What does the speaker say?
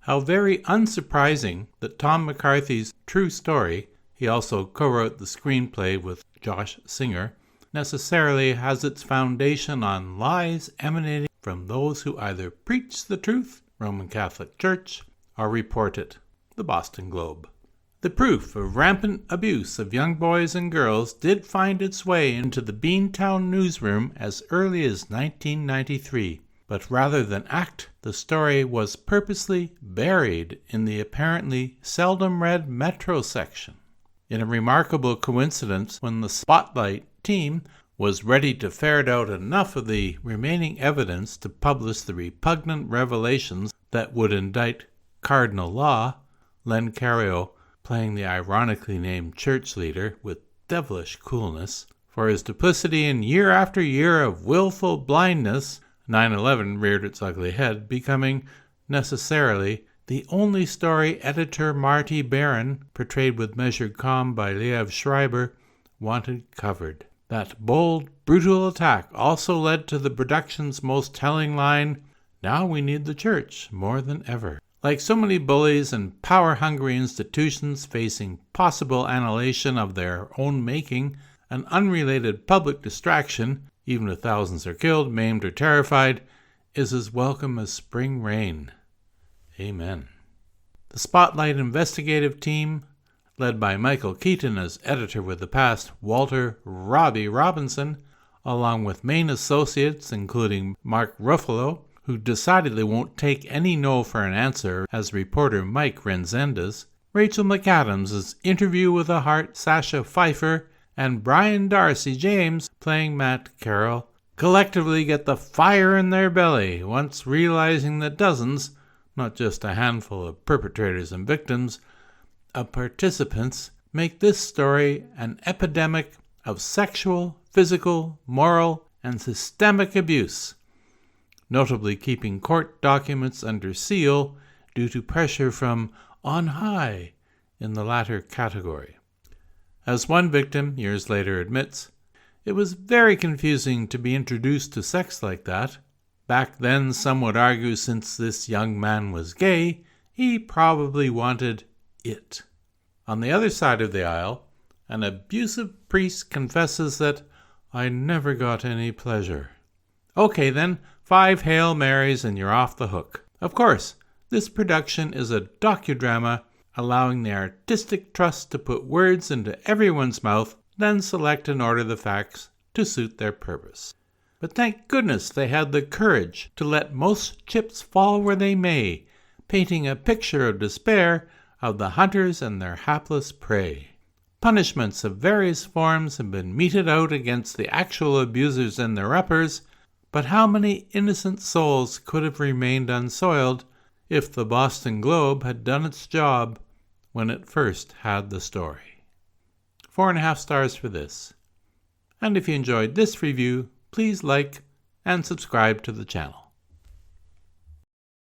How very unsurprising that Tom McCarthy's true story, he also co-wrote the screenplay with Josh Singer, necessarily has its foundation on lies emanating from those who either preach the truth, Roman Catholic Church, or report it, the Boston Globe. The proof of rampant abuse of young boys and girls did find its way into the Beantown newsroom as early as 1993, but rather than act, the story was purposely buried in the apparently seldom read Metro section. In a remarkable coincidence, when the Spotlight team was ready to ferret out enough of the remaining evidence to publish the repugnant revelations that would indict Cardinal Law, Len Cariou playing the ironically named church leader with devilish coolness, for his duplicity in year after year of willful blindness, 9/11 reared its ugly head, becoming, necessarily, the only story editor Marty Barron, portrayed with measured calm by Liev Schreiber, wanted covered. That bold, brutal attack also led to the production's most telling line, "Now we need the church more than ever." Like so many bullies and power-hungry institutions facing possible annihilation of their own making, an unrelated public distraction, even if thousands are killed, maimed, or terrified, is as welcome as spring rain. Amen. The Spotlight investigative team, led by Michael Keaton as editor with the past Walter Robbie Robinson, along with main associates including Mark Ruffalo, who decidedly won't take any no for an answer as reporter Mike Renzendez, Rachel McAdams as Interview with a Heart Sasha Pfeiffer, and Brian Darcy James playing Matt Carroll, collectively get the fire in their belly once realizing that dozens, not just a handful of perpetrators and victims, of participants make this story an epidemic of sexual, physical, moral, and systemic abuse, notably keeping court documents under seal due to pressure from on high in the latter category. As one victim years later admits, it was very confusing to be introduced to sex like that. Back then, some would argue since this young man was gay, he probably wanted it. On the other side of the aisle, an abusive priest confesses that, "I never got any pleasure." Okay then, 5 Hail Marys and you're off the hook. Of course, this production is a docudrama allowing the artistic trust to put words into everyone's mouth, then select and order the facts to suit their purpose. But thank goodness they had the courage to let most chips fall where they may, painting a picture of despair of the hunters and their hapless prey. Punishments of various forms have been meted out against the actual abusers and their uppers, but how many innocent souls could have remained unsoiled if the Boston Globe had done its job when it first had the story? 4.5 stars for this. And if you enjoyed this review, please like and subscribe to the channel.